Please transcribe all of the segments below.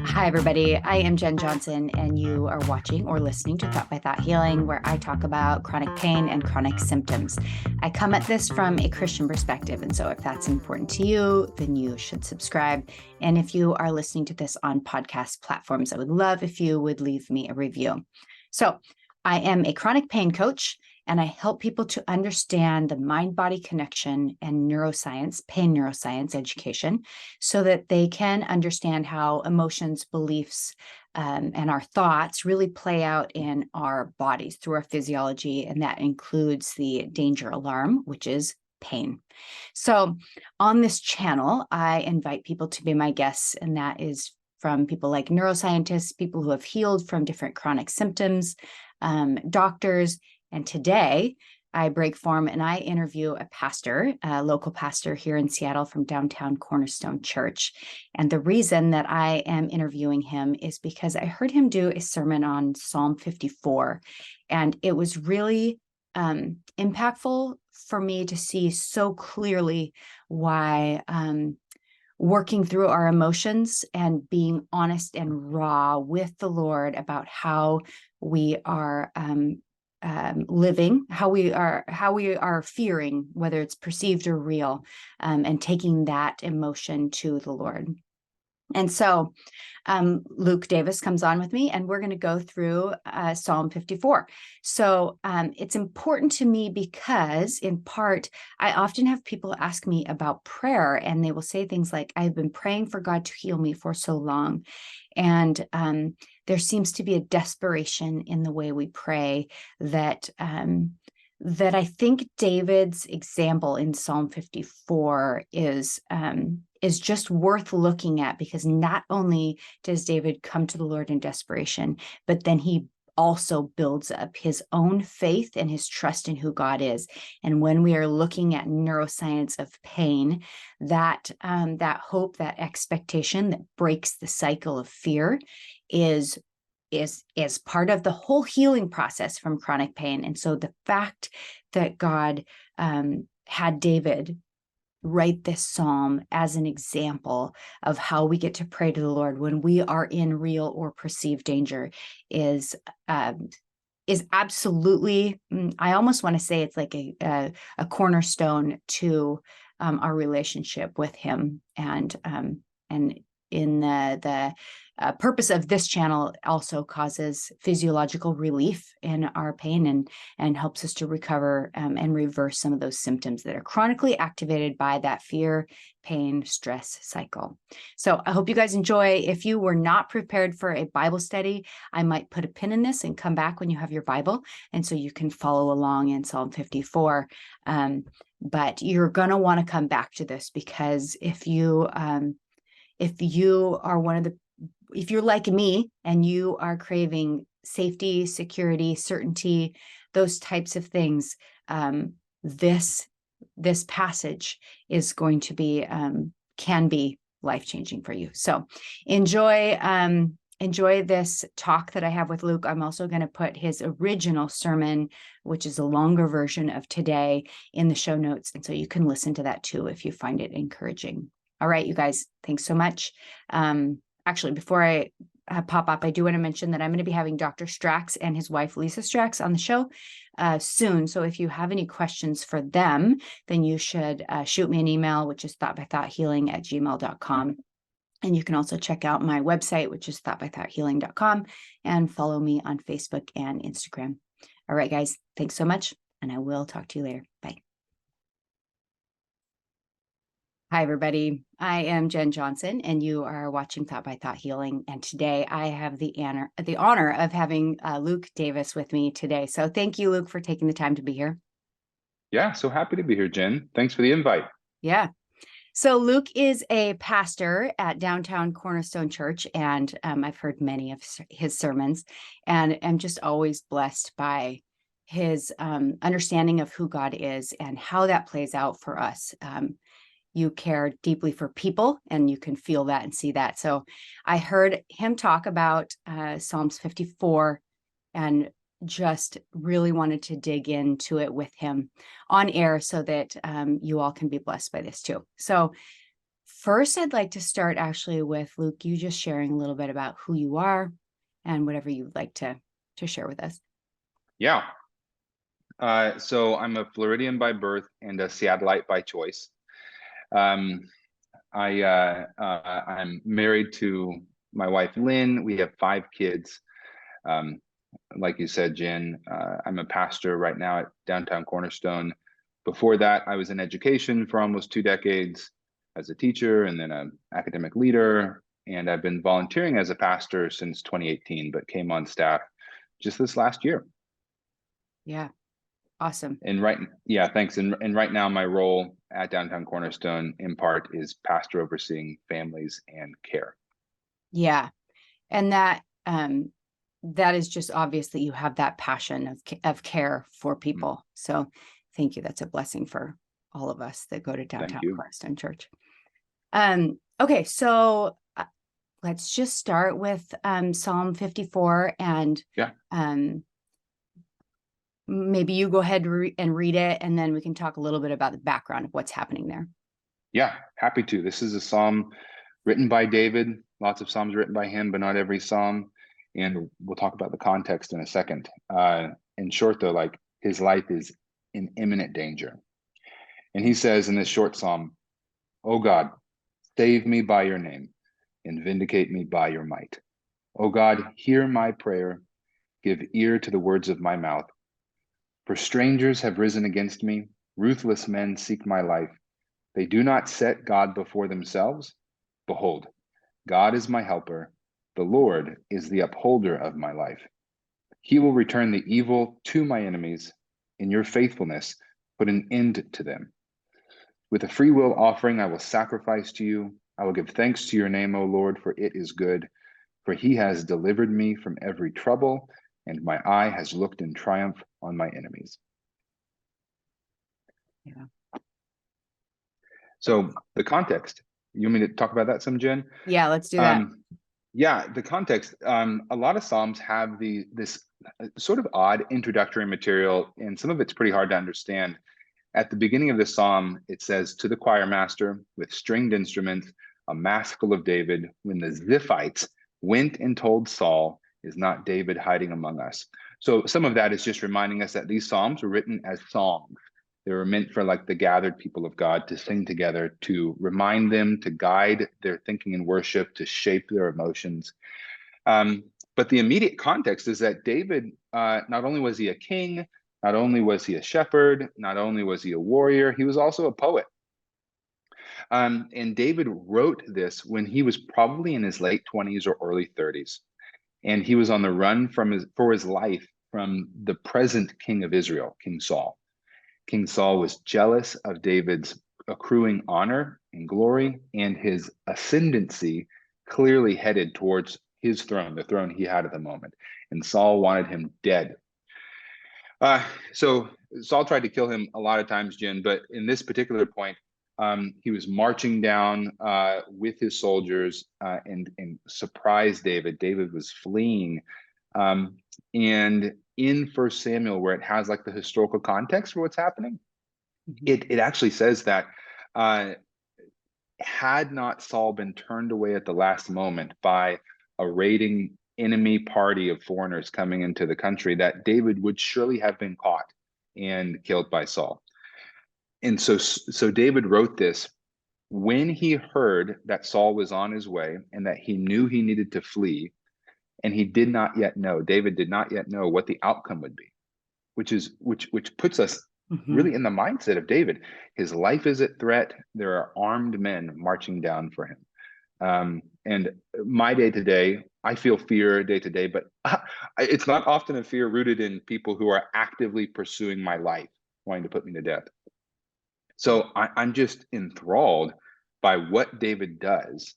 Hi, everybody. I am Jen Johnson, and you are watching or listening to Thought by Thought Healing, where I talk about chronic pain and chronic symptoms. I come at this from a Christian perspective, and so if that's important to you, then you should subscribe. And if you are listening to this on podcast platforms, I would love if you would leave me a review. So I am a chronic pain coach, and I help people to understand the mind-body connection and neuroscience, pain neuroscience education, so that they can understand how emotions, beliefs, and our thoughts really play out in our bodies through our physiology. And that includes the danger alarm, which is pain. So on this channel, I invite people to be my guests, and that is from people like neuroscientists, people who have healed from different chronic symptoms, doctors. And today I break form and I interview a pastor, a local pastor here in Seattle from downtown Cornerstone Church. And the reason that I am interviewing him is because I heard him do a sermon on Psalm 54. And it was really impactful for me to see so clearly why working through our emotions and being honest and raw with the Lord about how we are living, how we are fearing, whether it's perceived or real, and taking that emotion to the Lord. And so Luke Davis comes on with me, and we're going to go through Psalm 54. So it's important to me because, in part, I often have people ask me about prayer, and they will say things like, I've been praying for God to heal me for so long. And there seems to be a desperation in the way we pray that I think David's example in Psalm 54 is just worth looking at, because not only does David come to the Lord in desperation, but then he also builds up his own faith and his trust in who God is. And when we are looking at neuroscience of pain, that hope, that expectation that breaks the cycle of fear is part of the whole healing process from chronic pain. And so the fact that God had David write this psalm as an example of how we get to pray to the Lord when we are in real or perceived danger is absolutely, I almost want to say it's like a cornerstone to our relationship with him. And in the purpose of this channel also causes physiological relief in our pain and helps us to recover and reverse some of those symptoms that are chronically activated by that fear, pain, stress cycle. So I hope you guys enjoy. If you were not prepared for a Bible study, I might put a pin in this and come back when you have your Bible, and so you can follow along in Psalm 54. But you're going to want to come back to this, because if you are if you're like me and you are craving safety, security, certainty, those types of things, this passage is going to be can be life-changing for you. So enjoy this talk that I have with Luke. I'm also going to put his original sermon, which is a longer version of today, in the show notes, and so you can listen to that too if you find it encouraging. All right, you guys, thanks so much. Actually, before I pop up, I do want to mention that I'm going to be having Dr. Strax and his wife, Lisa Strax, on the show soon. So if you have any questions for them, then you should shoot me an email, which is thoughtbythoughthealing@gmail.com. And you can also check out my website, which is thoughtbythoughthealing.com, and follow me on Facebook and Instagram. All right, guys, thanks so much, and I will talk to you later. Bye. Hi, everybody. I am Jen Johnson, and you are watching Thought by Thought Healing. And today I have the honor of having Luke Davis with me today. So thank you, Luke, for taking the time to be here. Yeah, so happy to be here, Jen. Thanks for the invite. Yeah. So Luke is a pastor at downtown Cornerstone Church, and I've heard many of his sermons, and I'm just always blessed by his understanding of who God is and how that plays out for us. You care deeply for people, and you can feel that and see that. So I heard him talk about Psalms 54 and just really wanted to dig into it with him on air so that you all can be blessed by this too. So first, I'd like to start actually with Luke, you just sharing a little bit about who you are and whatever you'd like to share with us. Yeah. So I'm a Floridian by birth and a Seattleite by choice. Um, I'm married to my wife, Lynn. We have 5 kids. Um, like you said, Jen, I'm a pastor right now at Downtown Cornerstone. Before that, I was in education for almost 2 decades as a teacher and then an academic leader. And I've been volunteering as a pastor since 2018, but came on staff just this last year. Yeah. Awesome. And yeah, thanks. And right now, my role at Downtown Cornerstone, in part, is pastor overseeing families and care. Yeah. And that is just obvious that you have that passion of care for people. So thank you. That's a blessing for all of us that go to Downtown Cornerstone Church. Okay, so let's just start with Psalm 54, and maybe you go ahead and read it, and then we can talk a little bit about the background of what's happening there. Yeah, happy to. This is a psalm written by David. Lots of psalms written by him, but not every psalm. And we'll talk about the context in a second. In short, though, like his life is in imminent danger. And he says in this short psalm, "O God, save me by your name and vindicate me by your might. O God, hear my prayer. Give ear to the words of my mouth. For strangers have risen against me. Ruthless men seek my life. They do not set God before themselves. Behold, God is my helper. The Lord is the upholder of my life. He will return the evil to my enemies. In your faithfulness, put an end to them. With a free will offering, I will sacrifice to you. I will give thanks to your name, O Lord, for it is good. For he has delivered me from every trouble, and my eye has looked in triumph on my enemies." Yeah. So the context, you want me to talk about that some, Jen? Yeah, let's do that. Yeah, the context. A lot of Psalms have this sort of odd introductory material, and some of it's pretty hard to understand. At the beginning of the psalm, it says, "To the choir master with stringed instruments, a maskil of David, when the Ziphites went and told Saul, is not David hiding among us?" So some of that is just reminding us that these psalms were written as songs. They were meant for like the gathered people of God to sing together, to remind them, to guide their thinking and worship, to shape their emotions. But the immediate context is that David, not only was he a king, not only was he a shepherd, not only was he a warrior, he was also a poet. And David wrote this when he was probably in his late 20s or early 30s. And he was on the run for his life from the present king of Israel, King Saul. King Saul was jealous of David's accruing honor and glory, and his ascendancy clearly headed towards his throne, the throne he had at the moment. And Saul wanted him dead. So Saul tried to kill him a lot of times, Jen, but in this particular point, he was marching down with his soldiers and surprised David. David was fleeing. And in First Samuel, where it has like the historical context for what's happening, it actually says that had not Saul been turned away at the last moment by a raiding enemy party of foreigners coming into the country, that David would surely have been caught and killed by Saul. And so David wrote this when he heard that Saul was on his way and that he knew he needed to flee, and he did not yet know, David did not yet know what the outcome would be, which puts us really in the mindset of David. His life is at threat. There are armed men marching down for him. And my day to day, I feel fear day to day, but it's not often a fear rooted in people who are actively pursuing my life, wanting to put me to death. So I'm just enthralled by what David does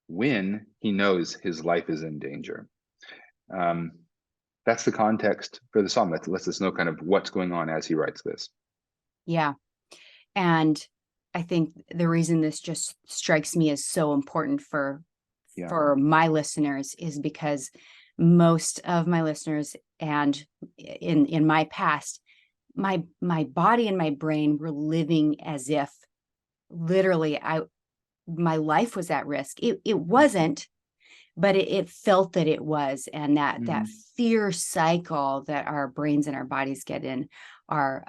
when he knows his life is in danger. That's the context for the psalm. That lets us know kind of what's going on as he writes this. Yeah. And I think the reason this just strikes me as so important for my listeners is because most of my listeners, and in my past, my body and my brain were living as if literally my life was at risk. It wasn't, but it felt that it was. And that fear cycle that our brains and our bodies get in are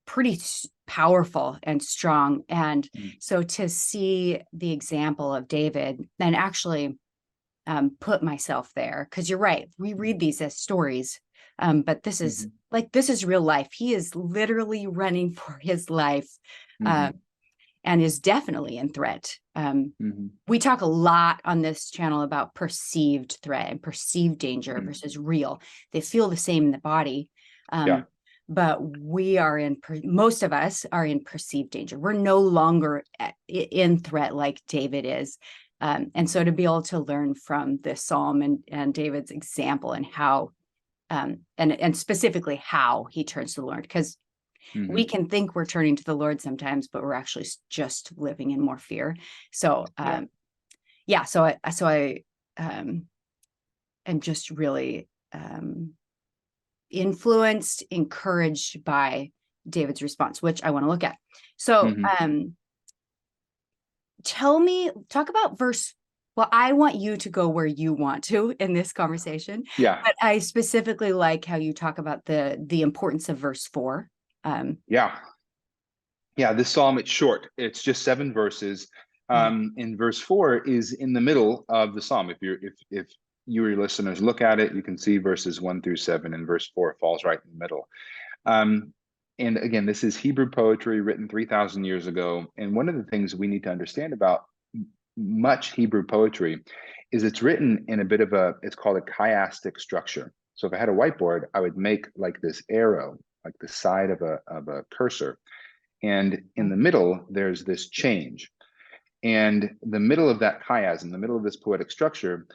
pretty powerful and strong. And so to see the example of David and actually put myself there, because you're right, we read these as stories, but this is this is real life. He is literally running for his life, and is definitely in threat. We talk a lot on this channel about perceived threat and perceived danger versus real. They feel the same in the body. But we are most of us are in perceived danger. We're no longer in threat like David is. And so to be able to learn from this Psalm and David's example and how, and specifically how he turns to the Lord, because we can think we're turning to the Lord sometimes, but we're actually just living in more fear. So, so I am just really influenced, encouraged by David's response, which I want to look at. So, talk about verse. Well, I want you to go where you want to in this conversation. But I specifically like how you talk about the importance of verse 4. This psalm, it's short. It's just 7 verses. And verse 4 is in the middle of the psalm. If you or your listeners look at it, you can see verses 1 through 7, and verse 4 falls right in the middle. And again, this is Hebrew poetry written 3,000 years ago. And one of the things we need to understand about much Hebrew poetry is it's written in a bit of it's called a chiastic structure. So if I had a whiteboard, I would make like this arrow, like the side of a cursor. And in the middle, there's this change. And the middle of that chiasm, the middle of this poetic structure,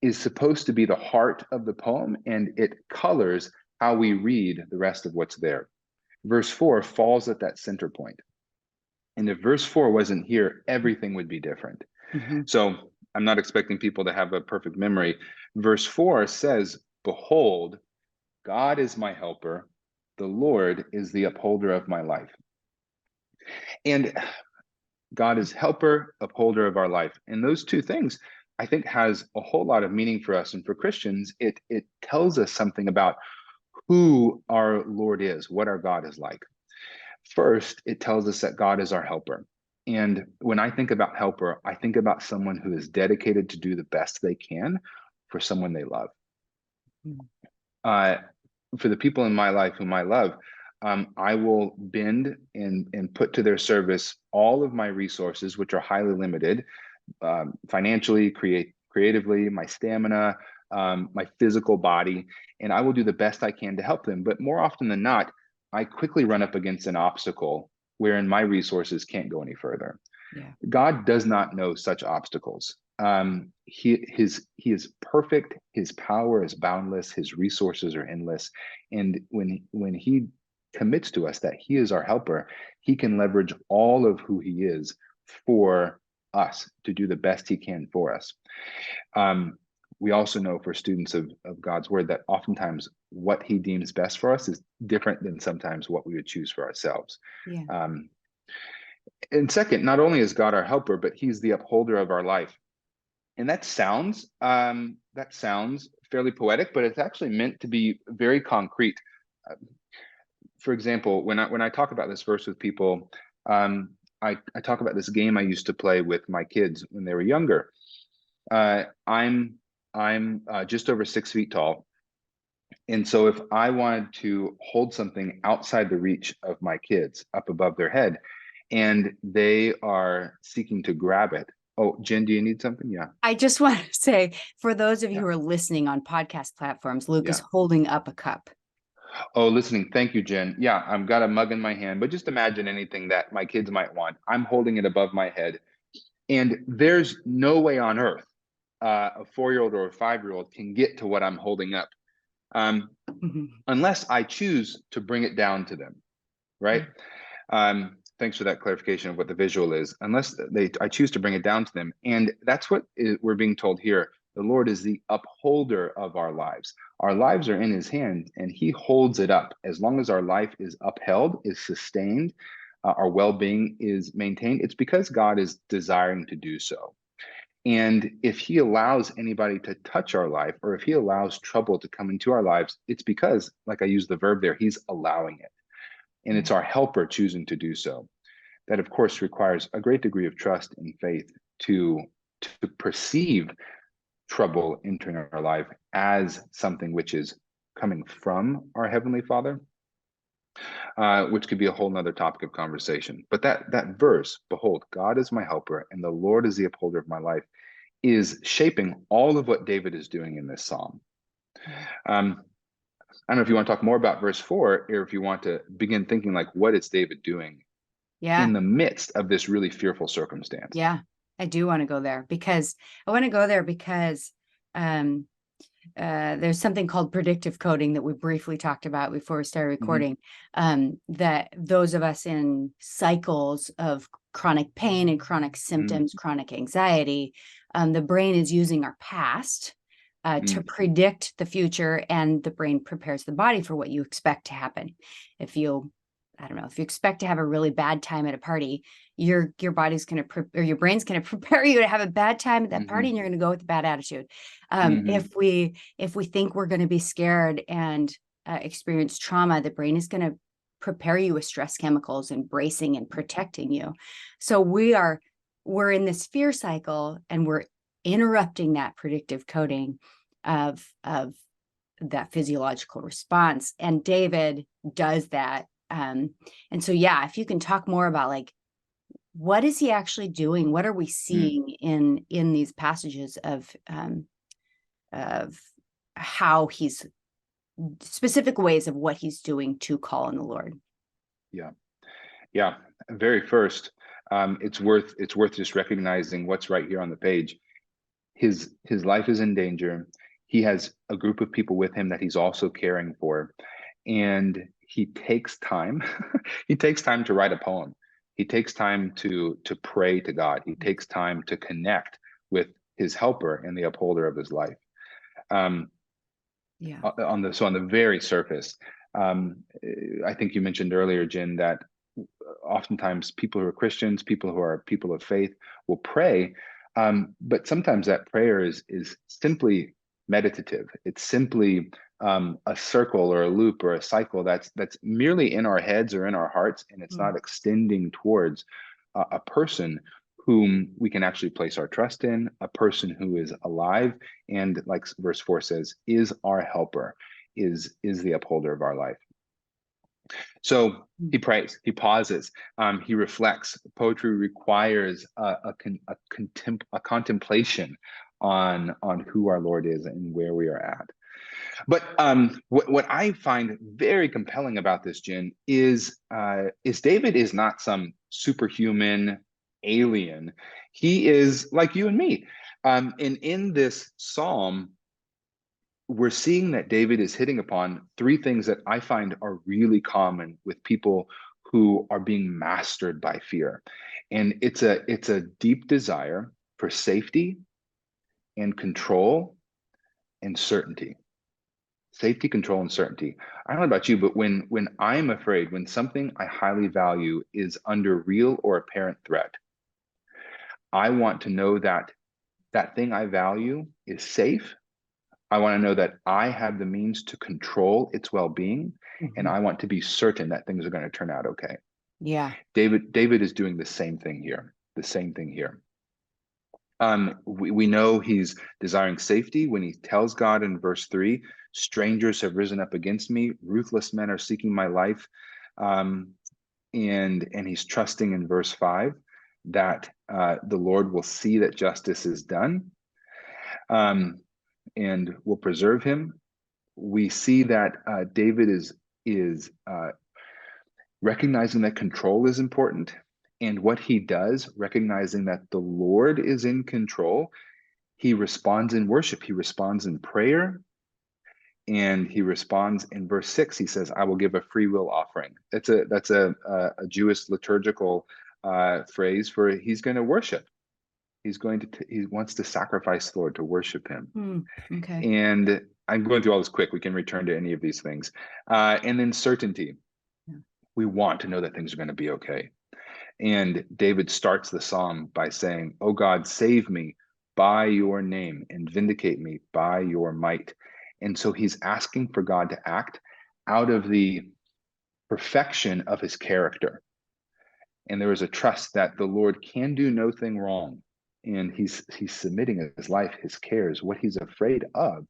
is supposed to be the heart of the poem, and it colors how we read the rest of what's there. Verse 4 falls at that center point. And if verse 4 wasn't here, everything would be different. So I'm not expecting people to have a perfect memory. Verse 4 says, "Behold, God is my helper. The Lord is the upholder of my life." And God is helper, upholder of our life. And those two things, I think, has a whole lot of meaning for us. And for Christians, it tells us something about who our Lord is, what our God is like. First, it tells us that God is our helper. And when I think about helper, I think about someone who is dedicated to do the best they can for someone they love. For the people in my life whom I love, I will bend and put to their service all of my resources, which are highly limited, financially, creatively, my stamina, my physical body, and I will do the best I can to help them. But more often than not, I quickly run up against an obstacle wherein my resources can't go any further. God does not know such obstacles. He is perfect. His power is boundless. His resources are endless. And when he commits to us that he is our helper, he can leverage all of who he is for us to do the best he can for us. We also know, for students of God's word, that oftentimes what he deems best for us is different than sometimes what we would choose for ourselves. And second, not only is God our helper, but he's the upholder of our life. And that sounds fairly poetic, but it's actually meant to be very concrete. For example, when I talk about this verse with people, I talk about this game I used to play with my kids when they were younger. I'm just over 6 feet tall. And so if I wanted to hold something outside the reach of my kids, up above their head, and they are seeking to grab it. Oh, Jen, do you need something? Yeah. I just want to say, for those of you who are listening on podcast platforms, Luke is holding up a cup. Oh, listening. Thank you, Jen. Yeah, I've got a mug in my hand, but just imagine anything that my kids might want. I'm holding it above my head. And there's no way on earth a 4-year-old or a 5-year-old can get to what I'm holding up, unless I choose to bring it down to them, right? Thanks for that clarification of what the visual is. Unless I choose to bring it down to them. And that's what we're being told here. The Lord is the upholder of our lives. Our lives are in his hand, and he holds it up. As long as our life is upheld, is sustained, our well-being is maintained, it's because God is desiring to do so. And if he allows anybody to touch our life, or if he allows trouble to come into our lives, it's because, like I use the verb there, he's allowing it. And it's Right. our helper choosing to do so. That, of course, requires a great degree of trust and faith to perceive trouble entering our life as something which is coming from our Heavenly Father, which could be a whole nother topic of conversation. But that verse, behold, God is my helper, and the Lord is the upholder of my life, is shaping all of what David is doing in this psalm. Um, I don't know if you want to talk more about verse 4, or if you want to begin thinking like, what is David doing Yeah. in the midst of this really fearful circumstance? Yeah. I do want to go there because um, there's something called predictive coding that we briefly talked about before we started recording. That those of us in cycles of chronic pain and chronic symptoms, chronic anxiety, the brain is using our past to predict the future, and the brain prepares the body for what you expect to happen. If you, I don't know, if you expect to have a really bad time at a party, your body's going to or your brain's going to prepare you to have a bad time at that party, and you're going to go with a bad attitude. If we think we're going to be scared and experience trauma, the brain is going to prepare you with stress chemicals and bracing and protecting you. So we're in this fear cycle, and we're interrupting that predictive coding of that physiological response. And David does that. And so, yeah, if you can talk more about like, what is he actually doing? What are we seeing in these passages of how he's, specific ways of what he's doing to call on the Lord? Yeah. Very first, it's worth just recognizing what's right here on the page. His life is in danger. He has a group of people with him that he's also caring for, and he takes time. He takes time to write a poem. He takes time to pray to God. He takes time to connect with his helper and the upholder of his life. Yeah. On the very surface, I think you mentioned earlier, Jen, that oftentimes people who are Christians, people who are people of faith, will pray, but sometimes that prayer is simply meditative. It's simply a circle or a loop or a cycle that's merely in our heads or in our hearts, and it's not extending towards a person whom we can actually place our trust in, a person who is alive and, like verse 4 says, is our helper, is the upholder of our life. So he prays, he pauses, he reflects. Poetry requires a contemplation on who our Lord is and where we are at. But what I find very compelling about this, Jen, is David is not some superhuman alien. He is like you and me. And in this psalm, we're seeing that David is hitting upon three things that I find are really common with people who are being mastered by fear. And it's a deep desire for safety and control and certainty. Safety, control, and certainty. I don't know about you, but when I'm afraid, when something I highly value is under real or apparent threat, I want to know that that thing I value is safe. I want to know that I have the means to control its well-being, and I want to be certain that things are going to turn out okay. Yeah. David is doing the same thing here. The same thing here. We know he's desiring safety when he tells God in verse 3, strangers have risen up against me, ruthless men are seeking my life. And he's trusting in verse 5 that the Lord will see that justice is done, and will preserve him. We see that David is recognizing that control is important, and what he does, recognizing that the Lord is in control, he responds in worship. He responds in prayer, and he responds in verse 6. He says, "I will give a free will offering." That's a Jewish liturgical phrase for he's going to worship. He wants to sacrifice the Lord to worship him. Okay. And I'm going through all this quick. We can return to any of these things. And then certainty. We want to know that things are going to be okay. And David starts the psalm by saying, "Oh God, save me by your name and vindicate me by your might." And so he's asking for God to act out of the perfection of his character. And there is a trust that the Lord can do no thing wrong. And he's submitting his life, his cares, what he's afraid of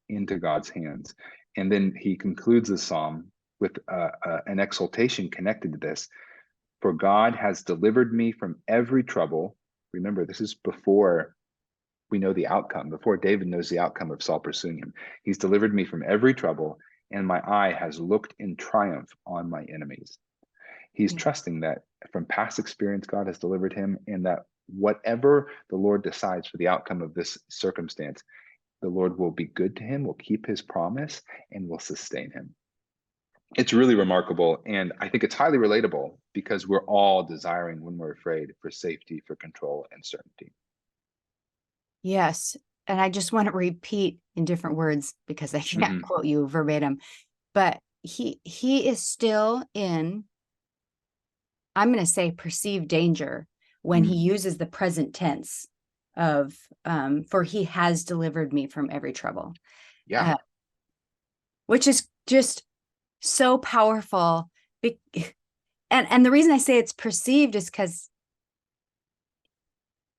into God's hands. And then he concludes the psalm with an exaltation connected to this. For God has delivered me from every trouble. Remember, this is before we know the outcome, before David knows the outcome of Saul pursuing him. He's delivered me from every trouble, and my eye has looked in triumph on my enemies. He's Yeah. trusting that from past experience, God has delivered him, and that whatever the Lord decides for the outcome of this circumstance, the Lord will be good to him, will keep his promise, and will sustain him. It's really remarkable. And I think it's highly relatable because we're all desiring, when we're afraid, for safety, for control, and certainty. Yes. And I just want to repeat in different words because I can't Mm-hmm. quote you verbatim, but he is still in, I'm going to say, perceived danger when he Mm. uses the present tense of for he has delivered me from every trouble, Yeah. uh, which is just so powerful. And the reason I say it's perceived is because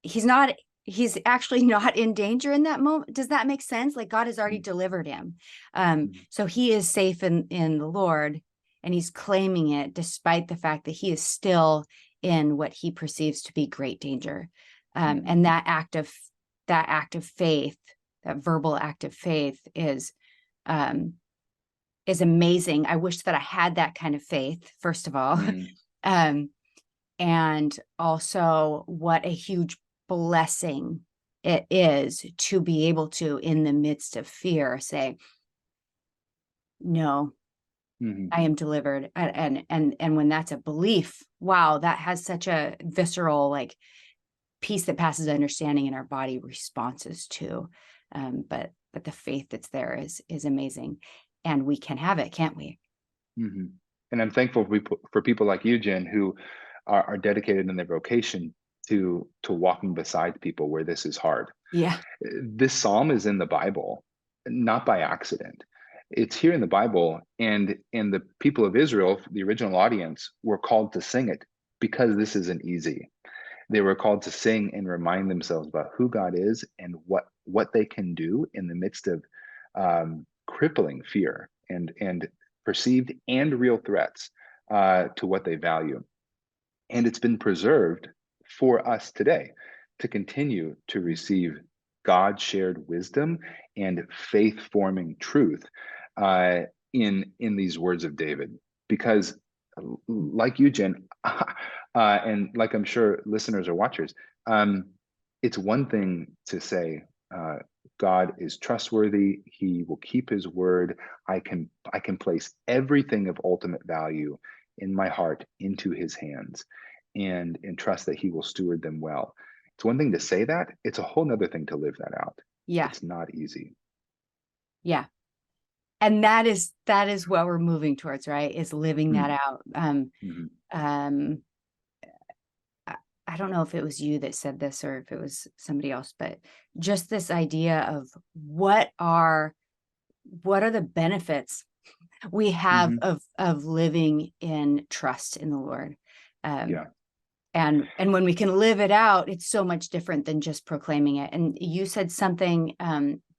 he's actually not in danger in that moment. Does that make sense? Like God has already delivered him. Mm-hmm. So he is safe in the Lord, and he's claiming it despite the fact that he is still in what he perceives to be great danger. Mm-hmm. And that act of faith, that verbal act of faith um, is amazing. I wish that I had that kind of faith, first of all. Mm-hmm. um, and also what a huge blessing it is to be able to, in the midst of fear, say, no, Mm-hmm. I am delivered. And when that's a belief, wow, that has such a visceral, like, peace that passes understanding, and our body responses to. But the faith that's there is amazing, and we can have it, can't we? Mm-hmm. And I'm thankful for people like you, Jen, who are dedicated in their vocation to walking beside people where this is hard. Yeah. This psalm is in the Bible, not by accident. It's here in the Bible, and the people of Israel, the original audience, were called to sing it because this isn't easy. They were called to sing and remind themselves about who God is and what they can do in the midst of crippling fear and perceived and real threats to what they value. And it's been preserved for us today to continue to receive God shared wisdom and faith forming truth in these words of David. Because, like you, Jen, and like I'm sure listeners or watchers, it's one thing to say, God is trustworthy. He will keep his word. I can place everything of ultimate value in my heart into his hands and trust that he will steward them well. It's one thing to say that, it's a whole nother thing to live that out. Yeah. It's not easy. Yeah. And that is what we're moving towards, right? Is living that out. Mm-hmm. Um, I don't know if it was you that said this or if it was somebody else, but just this idea of what are the benefits we have Mm-hmm. of living in trust in the Lord. Um, Yeah. and when we can live it out, it's so much different than just proclaiming it. And you said something,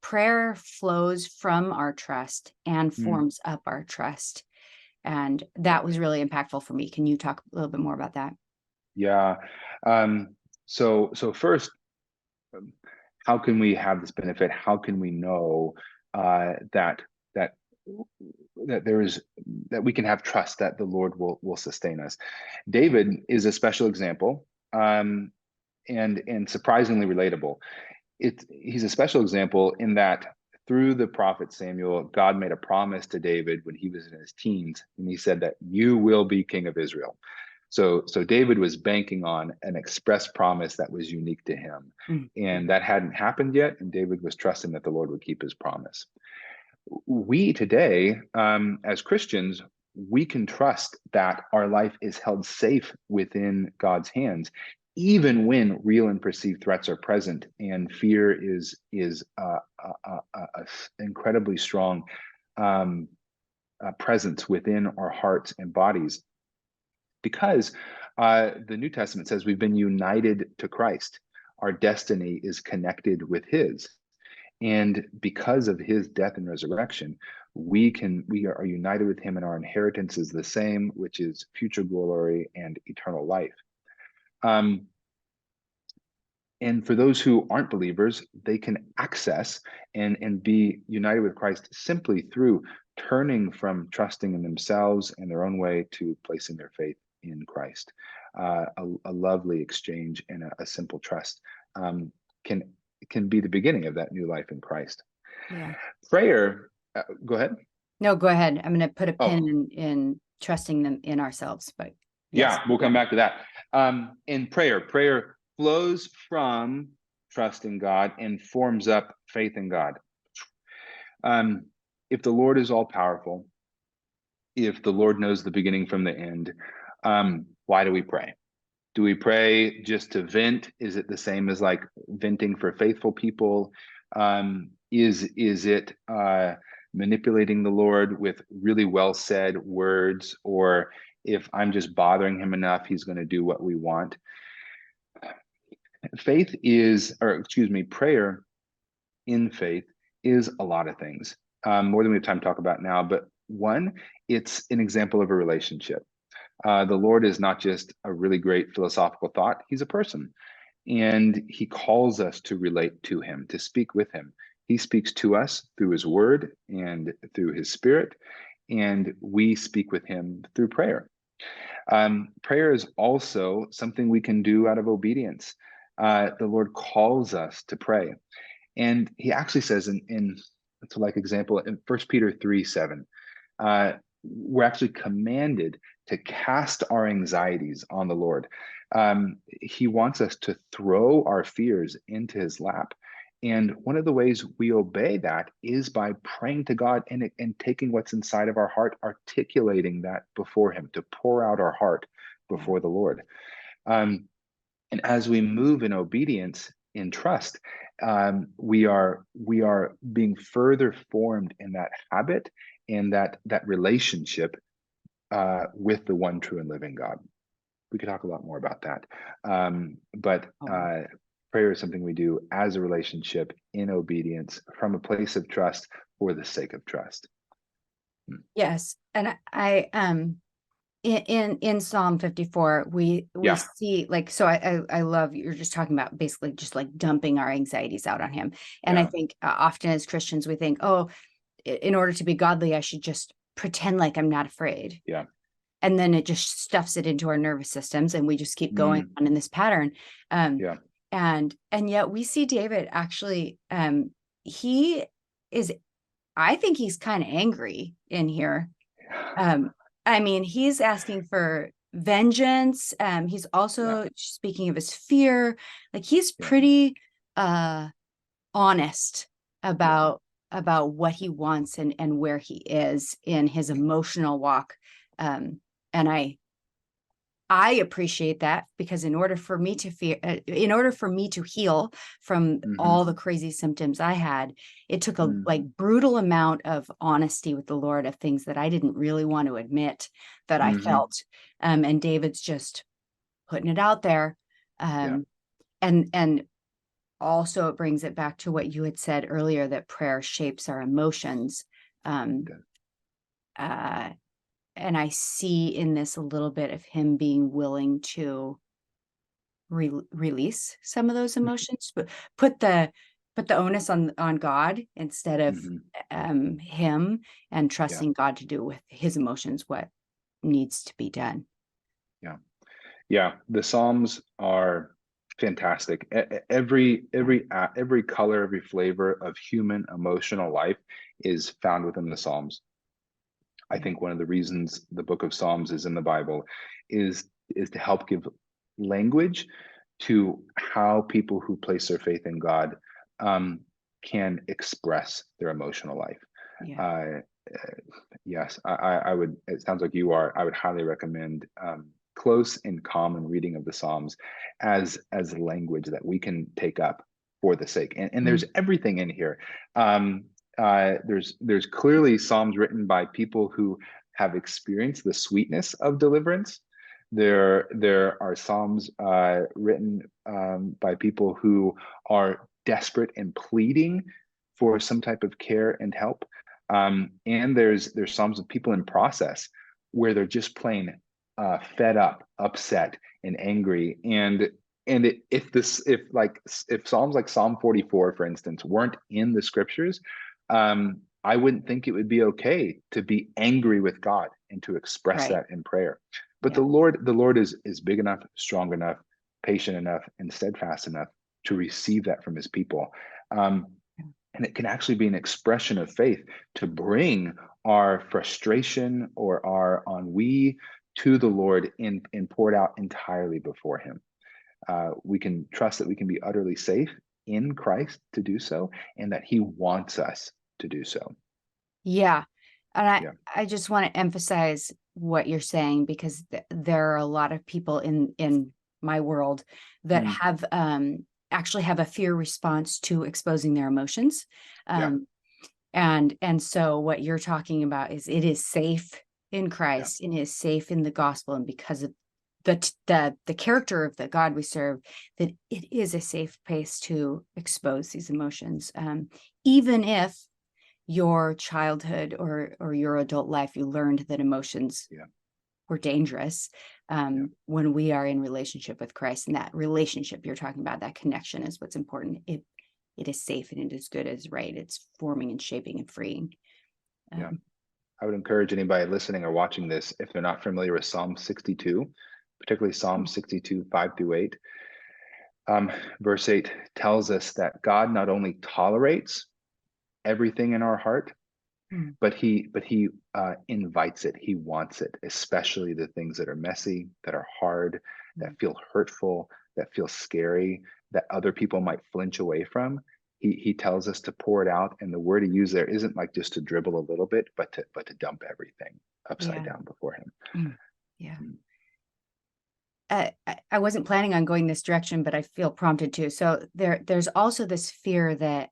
prayer flows from our trust and Mm. forms up our trust. And that was really impactful for me. Can you talk a little bit more about that? Yeah. So first, um, how can we have this benefit? How can we know that that that there is that we can have trust that the Lord will sustain us? David is a special example, and surprisingly relatable. He's a special example in that through the prophet Samuel, God made a promise to David when he was in his teens, and he said that you will be king of Israel. So David was banking on an express promise that was unique to him, Mm. and that hadn't happened yet, and David was trusting that the Lord would keep his promise. We today, as Christians, we can trust that our life is held safe within God's hands, even when real and perceived threats are present, and fear is a incredibly strong presence within our hearts and bodies, because the New Testament says we've been united to Christ. Our destiny is connected with His. And because of His death and resurrection, we are united with Him, and our inheritance is the same, which is future glory and eternal life. And for those who aren't believers, they can access and be united with Christ simply through turning from trusting in themselves and their own way to placing their faith in Christ. A lovely exchange and a simple trust can be the beginning of that new life in Christ. Yeah. Prayer, go ahead. No, go ahead. I'm going to put a Oh, pin in trusting them in ourselves, but yes. yeah, we'll come back to that. In prayer flows from trust in God and forms up faith in God. If the Lord is all powerful, if the Lord knows the beginning from the end, why do we pray? Do we pray just to vent? Is it the same as like venting for faithful people? Is it manipulating the Lord with really well said words? Or if I'm just bothering Him enough, He's going to do what we want? Prayer in faith is a lot of things, more than we have time to talk about now. But one, it's an example of a relationship. The Lord is not just a really great philosophical thought, He's a person. And He calls us to relate to Him, to speak with Him. He speaks to us through His word and through His Spirit, and we speak with Him through prayer. Prayer is also something we can do out of obedience. The Lord calls us to pray. And He actually says in to like example in 1 Peter 3:7, we're actually commanded to cast our anxieties on the Lord. He wants us to throw our fears into His lap. And one of the ways we obey that is by praying to God and taking what's inside of our heart, articulating that before Him, to pour out our heart before the Lord. And as we move in obedience, in trust, we are being further formed in that habit and that relationship with the one true and living God. We could talk a lot more about that, but prayer is something we do as a relationship in obedience from a place of trust for the sake of trust. Yes, and I in Psalm 54 we see, like, so I love, you're just talking about basically just like dumping our anxieties out on Him. And I think often as Christians we think, oh, in order to be godly I should just pretend like I'm not afraid. Yeah. And then it just stuffs it into our nervous systems and we just keep going on in this pattern. And yet we see David actually, he is, I think he's kind of angry in here. I mean, he's asking for vengeance. He's also speaking of his fear. Like he's pretty honest about what he wants and where he is in his emotional walk. And I appreciate that, because in order for me to heal from all the crazy symptoms I had, it took a like brutal amount of honesty with the Lord, of things that I didn't really want to admit that I felt. And David's just putting it out there. And also it brings it back to what you had said earlier, that prayer shapes our emotions. And I see in this a little bit of him being willing to release some of those emotions, but put the onus on God instead of him, and trusting God to do with his emotions what needs to be done. Yeah, the Psalms are fantastic. Every color, every flavor of human emotional life is found within the Psalms. I think one of the reasons the book of Psalms is in the Bible is to help give language to how people who place their faith in God can express their emotional life. Yeah. Uh, yes, I would. It sounds like you are. I would highly recommend close and common reading of the Psalms as language that we can take up for the sake. And Mm. there's everything in here. There's clearly Psalms written by people who have experienced the sweetness of deliverance. There are Psalms written by people who are desperate and pleading for some type of care and help. And there's Psalms of people in process where they're just plain fed up, upset, and angry. If Psalms like Psalm 44, for instance, weren't in the scriptures, I wouldn't think it would be okay to be angry with God and to express Right. that in prayer. But Yeah. the Lord is big enough, strong enough, patient enough, and steadfast enough to receive that from his people. Um, and it can actually be an expression of faith to bring our frustration or our ennui to the Lord and pour it out entirely before him. We can trust that we can be utterly safe in Christ to do so, and that he wants us to do so. Yeah. And Yeah. I just want to emphasize what you're saying, because there are a lot of people in my world that Mhm. have actually have a fear response to exposing their emotions. Yeah. Um, and so what you're talking about is it is safe in Yeah. Christ and it is safe in the gospel, and because of the character of the God we serve, that it is a safe place to expose these emotions, even if your childhood or your adult life you learned that emotions Yeah. were dangerous. Yeah. When we are in relationship with Christ, and that relationship you're talking about, that connection is what's important. It is safe and it is good, as right. It's forming and shaping and freeing. Yeah. Um, I would encourage anybody listening or watching this, if they're not familiar with Psalm 62, particularly Psalm 62, 5 through 8. Verse 8 tells us that God not only tolerates everything in our heart, mm, but he invites it. He wants it, especially the things that are messy, that are hard, that mm, feel hurtful, that feel scary, that other people might flinch away from. He tells us to pour it out, and the word he used there isn't like just to dribble a little bit, but to dump everything upside yeah. down before him. Mm, yeah. Mm. I wasn't planning on going this direction, but I feel prompted to. So there's also this fear that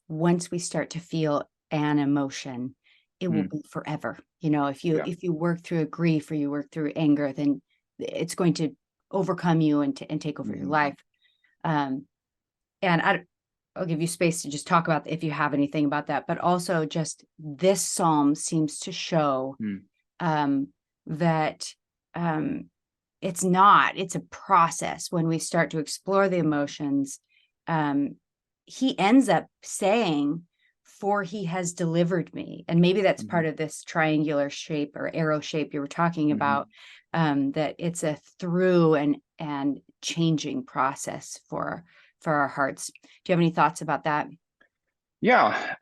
once we start to feel an emotion, it will Mm. be forever. You know, if you Yeah. if you work through a grief or you work through anger, then it's going to overcome you and take over your Hmm. life. Um, and I'll give you space to just talk about if you have anything about that, but also just this psalm seems to show Mm. um, that it's a process. When we start to explore the emotions, um, he ends up saying, for he has delivered me. And maybe that's Hmm. part of this triangular shape or arrow shape you were talking Hmm. about, that it's a through and changing process for our hearts. Do you have any thoughts about that? Yeah.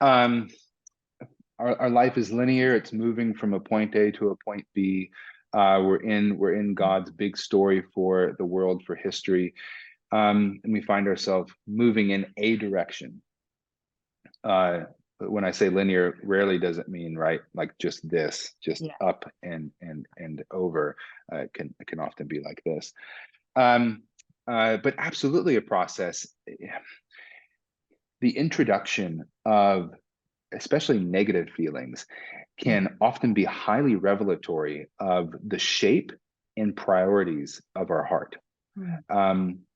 Our life is linear. It's moving from a point A to a point B. We're in God's big story for the world, for history, and we find ourselves moving in a direction. But when I say linear, rarely does it mean right, like just this, just Yeah. up and over. It can often be like this, um, but absolutely a process. The introduction of especially negative feelings Yeah. can often be highly revelatory of the shape and priorities of our heart. Mm. Um,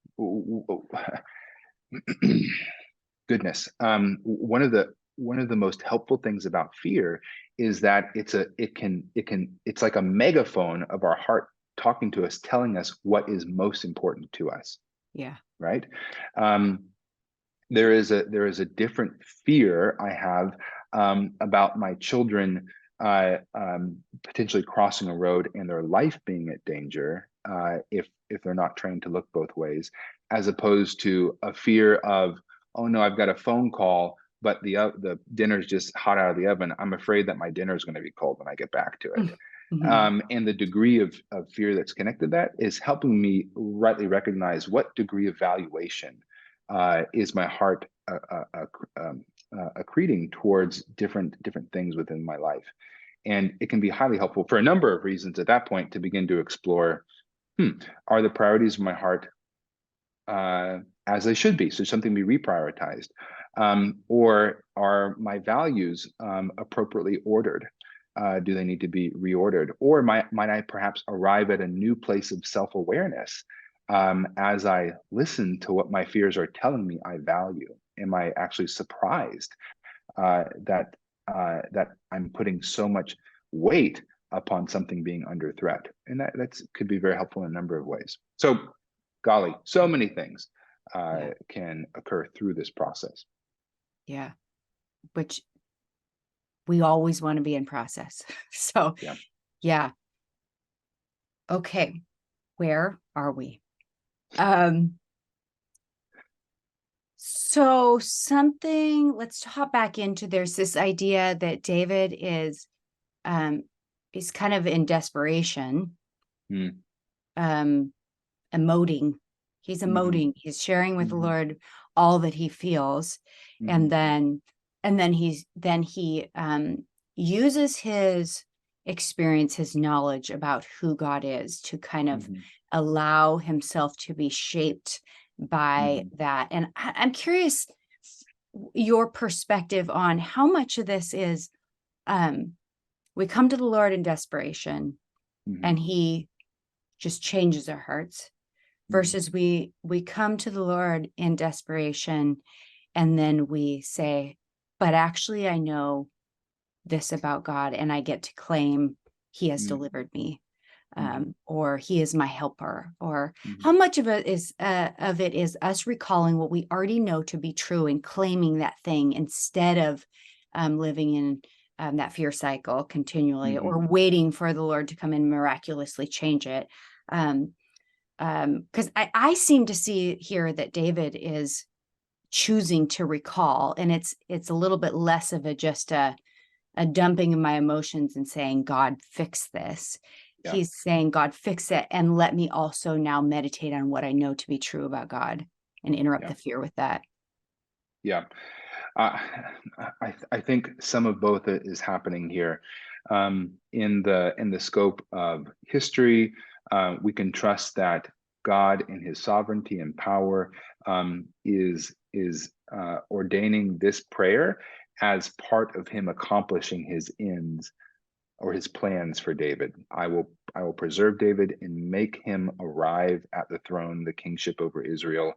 Goodness, one of the most helpful things about fear is that it's like a megaphone of our heart talking to us, telling us what is most important to us. Yeah. Right? Um, there is a different fear I have about my children potentially crossing a road and their life being at danger if they're not trained to look both ways, as opposed to a fear of, oh no, I've got a phone call, but the dinner's just hot out of the oven. I'm afraid that my dinner is going to be cold when I get back to it. Mhm. And the degree of fear that's connected to that is helping me rightly recognize what degree of valuation is my heart accreting towards different things within my life. And it can be highly helpful for a number of reasons at that point to begin to explore, are the priorities of my heart as they should be? So something be reprioritized. Or are my values appropriately ordered? Do they need to be reordered? Or might I perhaps arrive at a new place of self-awareness as I listen to what my fears are telling me I value? Am I actually surprised that I'm putting so much weight upon something being under threat? And that could be very helpful in a number of ways. So, golly, so many things Yeah. can occur through this process. Yeah. Which we always want to be in process. So, Yeah. yeah. Okay. Where are we? Um, so let's hop back into, there's this idea that David is kind of in desperation, Mm. um, emoting. He's Mm-hmm. emoting. He's sharing with the Mm-hmm. Lord all that he feels. Mm-hmm. And then he uses his experience, his knowledge about who God is to kind of Mm-hmm. allow himself to be shaped by Mm-hmm. that. And I'm curious your perspective on how much of this is we come to the Lord in desperation Mm-hmm. and he just changes our hearts, Mm-hmm. versus we come to the Lord in desperation and then we say, but actually I know this about God and I get to claim he has delivered me, Mm-hmm. or he is my helper. Or Mm-hmm. how much of it is us recalling what we already know to be true and claiming that thing, instead of living in that fear cycle continually, Mm-hmm. or waiting for the Lord to come and miraculously change it. Because I seem to see here that David is choosing to recall, and it's a little bit less of just a dumping of my emotions and saying, God, fix this. Yeah. He's saying, God, fix it, and let me also now meditate on what I know to be true about God and interrupt Yeah. the fear with that. Yeah. Uh, I think some of both is happening here. In the scope of history, we can trust that God, in His sovereignty and power, is ordaining this prayer as part of Him accomplishing His ends or His plans for David. I will preserve David and make him arrive at the throne, the kingship over Israel,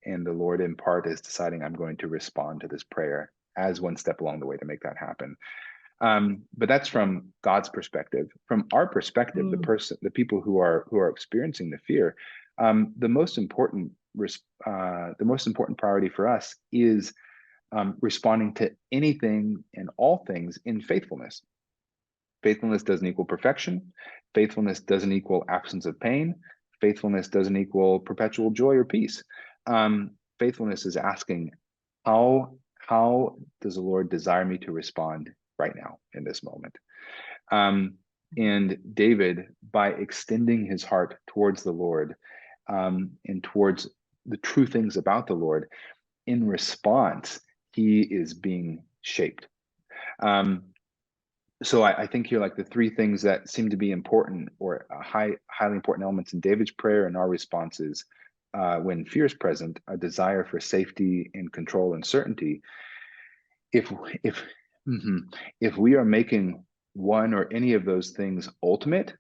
and the Lord in part is deciding, I'm going to respond to this prayer as one step along the way to make that happen. But that's from God's perspective. From our perspective, Mm. the people who are experiencing the fear, the most important priority for us is responding to anything and all things in faithfulness. Faithfulness doesn't equal perfection. Faithfulness doesn't equal absence of pain. Faithfulness doesn't equal perpetual joy or peace. Faithfulness is asking, how does the Lord desire me to respond right now in this moment? And David, by extending his heart towards the Lord, and towards the true things about the Lord, in response, he is being shaped. So I think here, like the three things that seem to be important, or highly important elements in David's prayer and our responses when fear is present, a desire for safety and control and certainty. If if if we are making one or any of those things ultimate,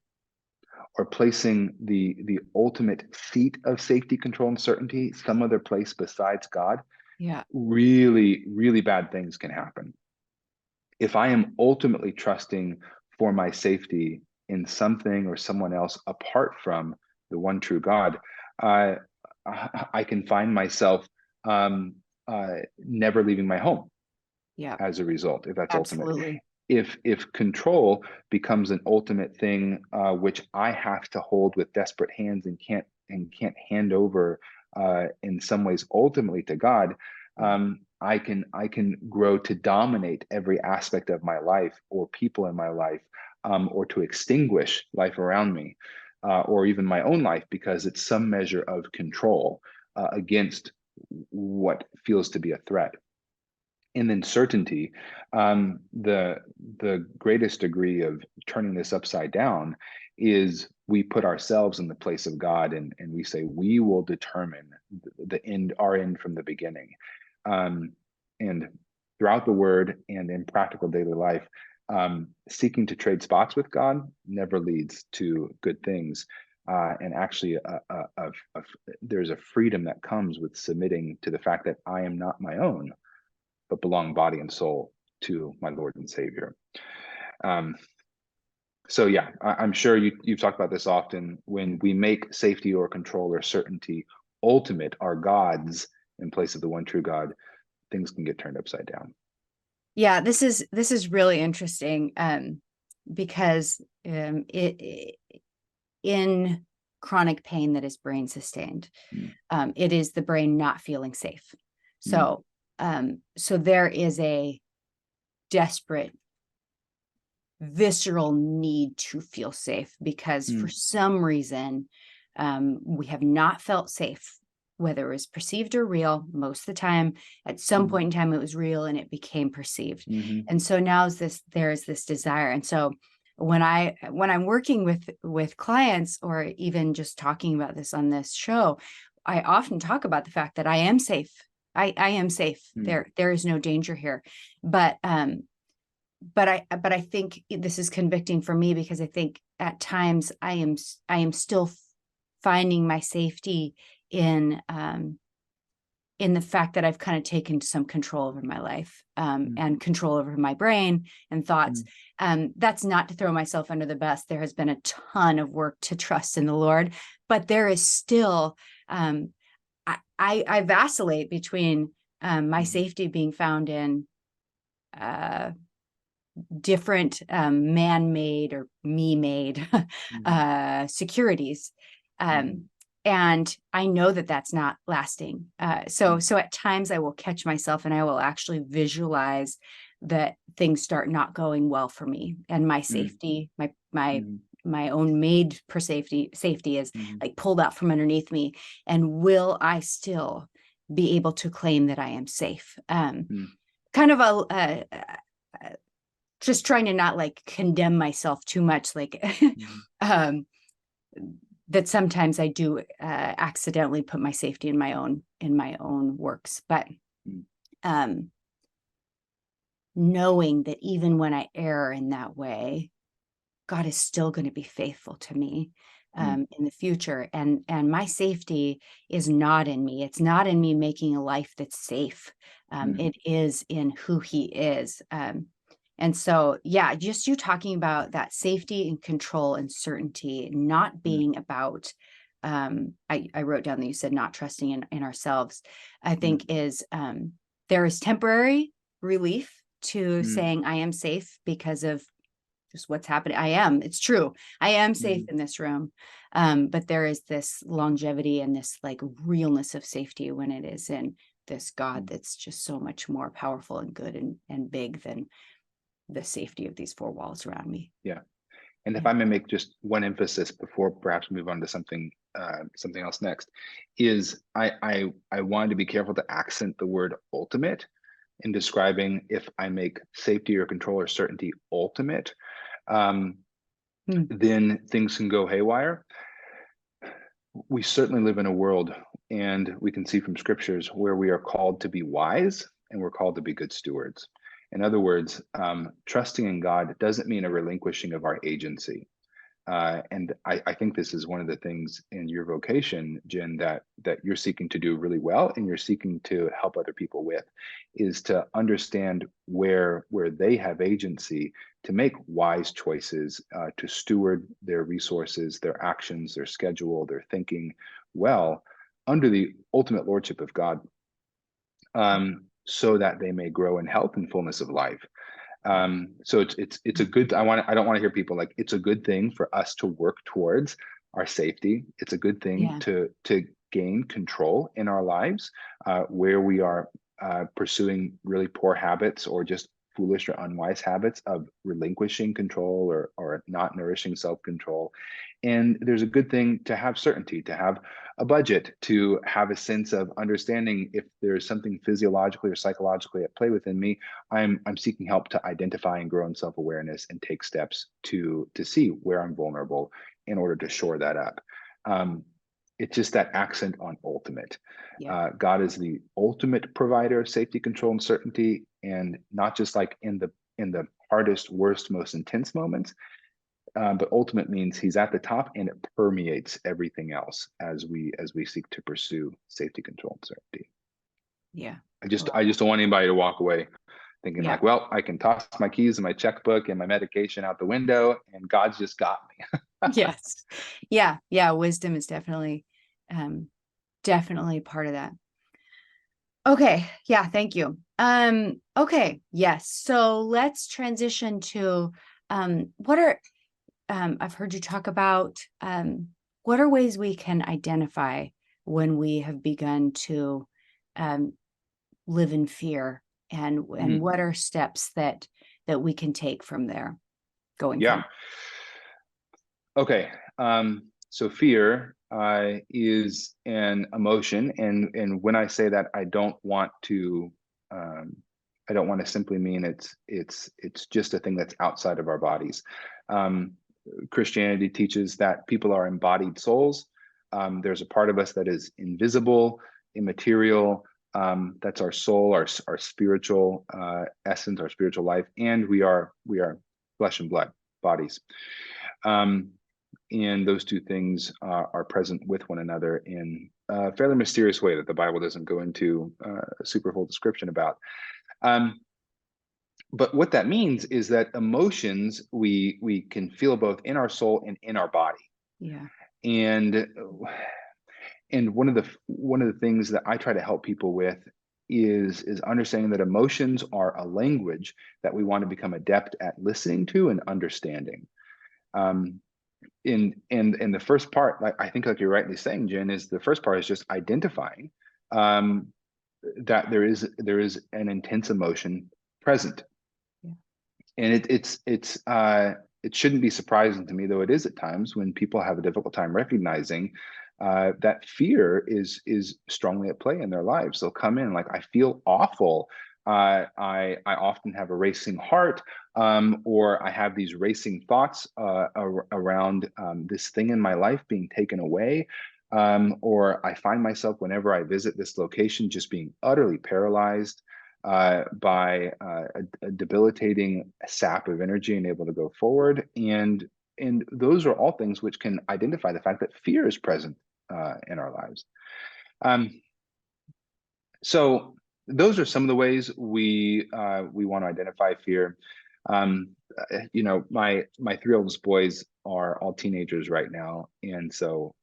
or placing the ultimate seat of safety, control, and certainty some other place besides God, Yeah. really, really bad things can happen. If I am ultimately trusting for my safety in something or someone else apart from the one true God, uh, I can find myself never leaving my home Yeah. as a result, if that's ultimate. Absolutely. If control becomes an ultimate thing, which I have to hold with desperate hands and can't hand over in some ways ultimately to God, I can grow to dominate every aspect of my life or people in my life, or to extinguish life around me, or even my own life, because it's some measure of control against what feels to be a threat. And then certainty, the greatest degree of turning this upside down is we put ourselves in the place of God, and we say we will determine the end, our end from the beginning. And throughout the word and in practical daily life, seeking to trade spots with God never leads to good things. And actually, there's a freedom that comes with submitting to the fact that I am not my own, but belong body and soul to my Lord and Savior. So yeah, I'm sure you've talked about this often. When we make safety or control or certainty ultimate, our gods in place of the one true God, things can get turned upside down. Yeah, this is really interesting, because in chronic pain that is brain sustained, it is the brain not feeling safe. So so there is a desperate, visceral need to feel safe, because for some reason we have not felt safe, whether it was perceived or real. Most of the time, at some point in time, it was real and it became perceived. And so now there's this desire. And so when I'm working with clients, or even just talking about this on this show, I often talk about the fact that I am safe. I am safe. There is no danger here. But I think this is convicting for me, because I think at times I am still finding my safety in the fact that I've kind of taken some control over my life, and control over my brain and thoughts. That's not to throw myself under the bus. There has been a ton of work to trust in the Lord, but there is still, I vacillate between my safety being found in different man-made or me-made securities. And I know that that's not lasting. So at times I will catch myself and I will actually visualize that things start not going well for me, and my safety, my own made for safety is like pulled out from underneath me. And will I still be able to claim that I am safe? Kind of a just trying to not like condemn myself too much, like that sometimes I do accidentally put my safety in my own works. But knowing that even when I err in that way, God is still going to be faithful to me in the future. And my safety is not in me. It's not in me making a life that's safe. It is in who He is. And so, yeah, just you talking about that safety and control and certainty, not being about, I wrote down that you said not trusting in ourselves, I think is, there is temporary relief to saying I am safe because of just what's happening. It's true. I am safe in this room. But there is this longevity and this like realness of safety when it is in this God that's just so much more powerful and good and big than the safety of these four walls around me. Yeah. And if I may make just one emphasis before perhaps move on to something else next, is I wanted to be careful to accent the word ultimate in describing if I make safety or control or certainty ultimate, then things can go haywire. We certainly live in a world, and we can see from scriptures, where we are called to be wise and we're called to be good stewards. In other words, trusting in God doesn't mean a relinquishing of our agency. And I think this is one of the things in your vocation, Jen, that you're seeking to do really well, and you're seeking to help other people with, is to understand where they have agency to make wise choices, to steward their resources, their actions, their schedule, their thinking well under the ultimate lordship of God, so that they may grow in health and fullness of life. So it's a good, I don't want to hear people like, it's a good thing for us to work towards our safety. It's a good thing to gain control in our lives, where we are pursuing really poor habits or just foolish or unwise habits of relinquishing control or not nourishing self-control. And there's a good thing to have certainty, to have a budget, to have a sense of understanding if there's something physiologically or psychologically at play within me. I'm seeking help to identify and grow in self-awareness and take steps to see where I'm vulnerable in order to shore that up. It's just that accent on ultimate. Yeah. God is the ultimate provider of safety, control, and certainty, and not just like in the hardest, worst, most intense moments, but ultimate means he's at the top, and it permeates everything else as we seek to pursue safety, control, and certainty. Yeah. I just don't want anybody to walk away thinking Yeah. like, well, I can toss my keys and my checkbook and my medication out the window, and God's just got me. Yes. Yeah. Yeah. Wisdom is definitely part of that. Okay. Yeah. Thank you. Okay. Yes. So let's transition to, what are, I've heard you talk about, what are ways we can identify when we have begun to, live in fear, and what are steps that we can take from there going Yeah. forward? Okay. So fear is an emotion, and when I say that, I don't want to simply mean it's just a thing that's outside of our bodies. Um, Christianity teaches that people are embodied souls. There's a part of us that is invisible, immaterial. That's our soul, our spiritual essence, our spiritual life, and we are flesh and blood bodies. And those two things are present with one another in a fairly mysterious way that the Bible doesn't go into a super full description about. But what that means is that emotions we can feel both in our soul and in our body. Yeah. And one of the things that I try to help people with is understanding that emotions are a language that we want to become adept at listening to and understanding. In the first part, like, I think, like you're rightly saying, Jen, is the first part is just identifying that there is an intense emotion present. Yeah. And it shouldn't be surprising to me, though it is at times, when people have a difficult time recognizing that fear is strongly at play in their lives. They'll come in like, I feel awful. I often have a racing heart, or I have these racing thoughts around this thing in my life being taken away. Or I find myself, whenever I visit this location, just being utterly paralyzed by a debilitating sap of energy and able to go forward. And those are all things which can identify the fact that fear is present in our lives. So those are some of the ways we want to identify fear. My 3 oldest boys are all teenagers right now, and so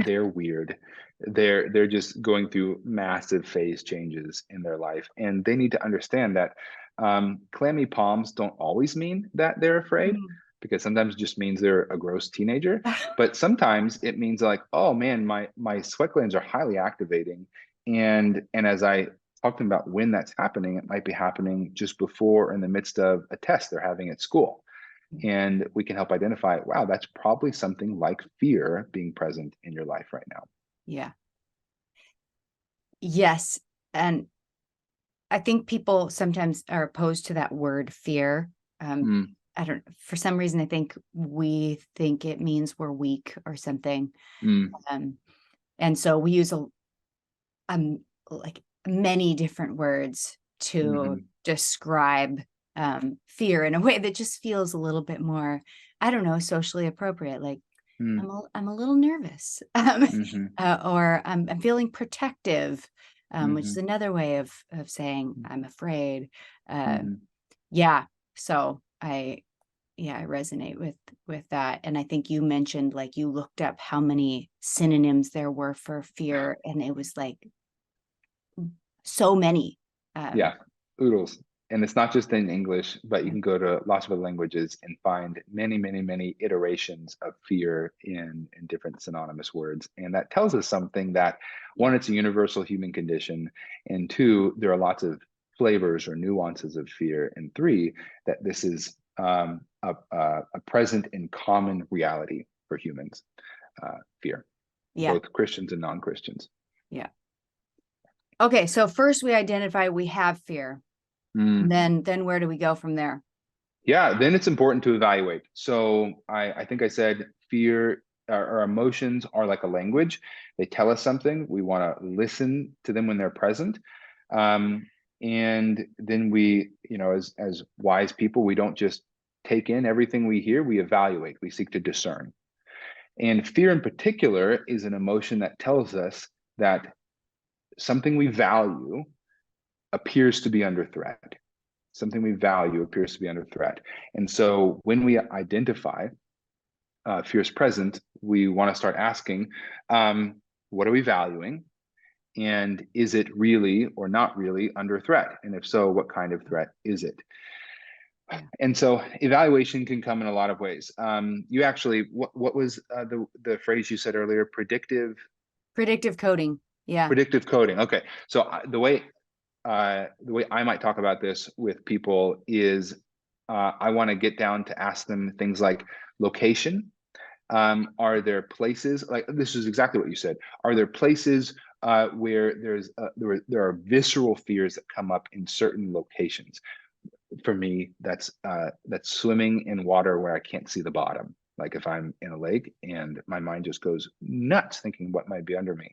they're weird. They're just going through massive phase changes in their life, and they need to understand that clammy palms don't always mean that they're afraid, Mm. because sometimes it just means they're a gross teenager. But sometimes it means like, oh man, my sweat glands are highly activating, and as I talked about when that's happening, it might be happening just before or in the midst of a test they're having at school. And we can help identify, wow, that's probably something like fear being present in your life right now. Yeah. Yes. And I think people sometimes are opposed to that word fear. I don't, for some reason, I think we think it means we're weak or something. And so we use like many different words to describe fear in a way that just feels a little bit more, I don't know, socially appropriate. Like, I'm a little nervous, or I'm feeling protective, which is another way of saying I'm afraid. Yeah. So I resonate with that. And I think you mentioned, like, you looked up how many synonyms there were for fear, and it was like so many. Yeah, oodles. And it's not just in English, but you can go to lots of other languages and find many, many, many iterations of fear in different synonymous words. And that tells us something that, one, it's a universal human condition, and two, there are lots of flavors or nuances of fear, and three, that this is a present and common reality for humans, fear. Yeah. both Christians and non-Christians. Yeah. Okay. So first we identify we have fear. Then where do we go from there? Yeah, then it's important to evaluate. So I think I said fear, our emotions are like a language. They tell us something. We want to listen to them when they're present. And then we, as wise people, we don't just take in everything we hear, we evaluate, we seek to discern. And fear in particular is an emotion that tells us that something we value appears to be under threat. Something we value appears to be under threat. And so when we identify fear's present, we want to start asking, what are we valuing? And is it really or not really under threat? And if so, what kind of threat is it? And so evaluation can come in a lot of ways. You actually, what was the phrase you said earlier? Predictive Coding. Yeah. Predictive coding. Okay. So the way I might talk about this with people is I want to get down to ask them things like location. Are there places, like this is exactly what you said? Are there places where there are visceral fears that come up in certain locations? For me, that's swimming in water where I can't see the bottom. Like if I'm in a lake and my mind just goes nuts thinking what might be under me.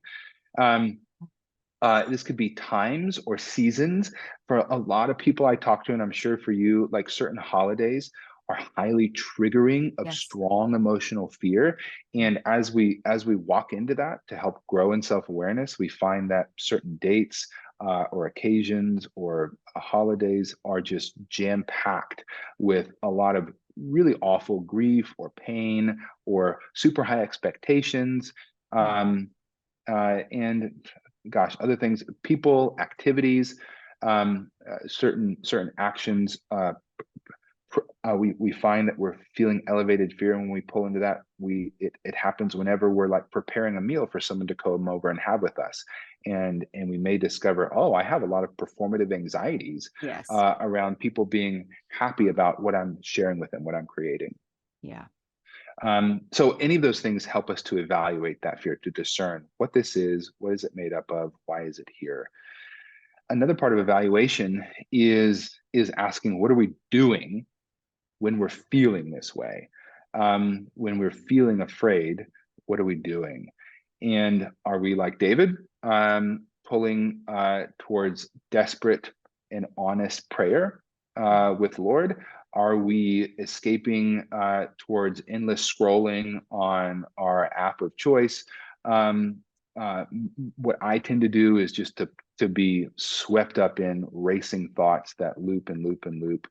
This could be times or seasons. For a lot of people I talk to, and I'm sure for you, like certain holidays are highly triggering of strong emotional fear. And as we walk into that to help grow in self-awareness, we find that certain dates or occasions or holidays are just jam-packed with a lot of really awful grief or pain or super high expectations. And gosh, other things, people, activities, certain actions. We find that we're feeling elevated fear, and when we pull into that, it happens whenever we're like preparing a meal for someone to come over and have with us, and we may discover, oh, I have a lot of performative anxieties around people being happy about what I'm sharing with them, what I'm creating. Yeah. So any of those things help us to evaluate that fear, to discern what this is, what is it made up of, why is it here? Another part of evaluation is asking, what are we doing when we're feeling this way? When we're feeling afraid, what are we doing? And are we like David, pulling towards desperate and honest prayer with Lord? Are we escaping towards endless scrolling on our app of choice? What I tend to do is just to be swept up in racing thoughts that loop and loop and loop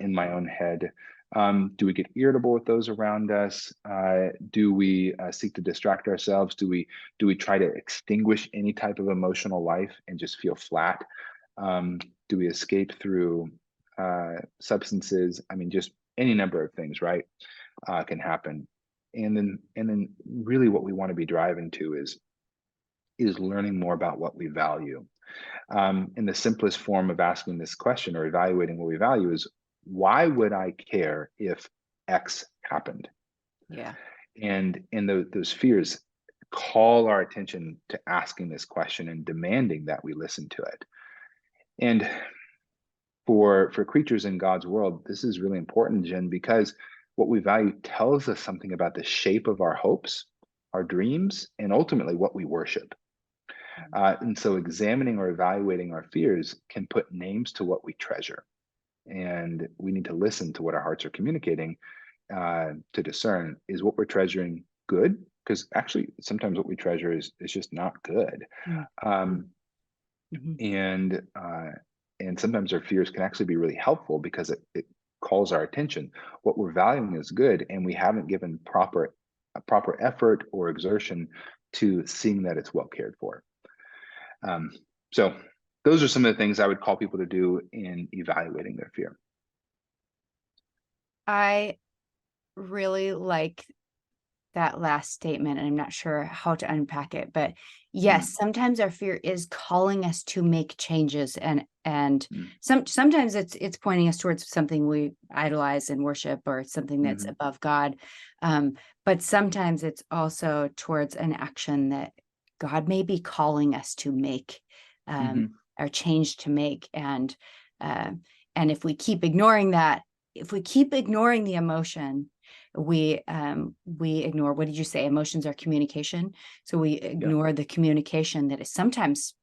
in my own head. Do we get irritable with those around us? Do we seek to distract ourselves? Do we try to extinguish any type of emotional life and just feel flat? Do we escape through substances? I mean, just any number of things, right? Can happen. And then really what we want to be driving to is learning more about what we value. And the simplest form of asking this question or evaluating what we value is, why would I care if X happened? Yeah. And those fears call our attention to asking this question and demanding that we listen to it. And for creatures in God's world, this is really important, Jen, because what we value tells us something about the shape of our hopes, our dreams, and ultimately what we worship. And so examining or evaluating our fears can put names to what we treasure. And we need to listen to what our hearts are communicating to discern, is what we're treasuring good? Because actually, sometimes what we treasure is just not good. And sometimes our fears can actually be really helpful because it calls our attention. What we're valuing is good, and we haven't given proper effort or exertion to seeing that it's well cared for. So those are some of the things I would call people to do in evaluating their fear. I really like that last statement, and I'm not sure how to unpack it, but Yes, sometimes our fear is calling us to make changes, and Mm, sometimes it's pointing us towards something we idolize and worship, or something that's mhm, above God. But sometimes it's also towards an action that God may be calling us to make, um, mhm, or change to make. Uh, and if we keep ignoring that, if we keep ignoring the emotion, we ignore, what did you say? Emotions are communication. So we yeah, ignore the communication that is sometimes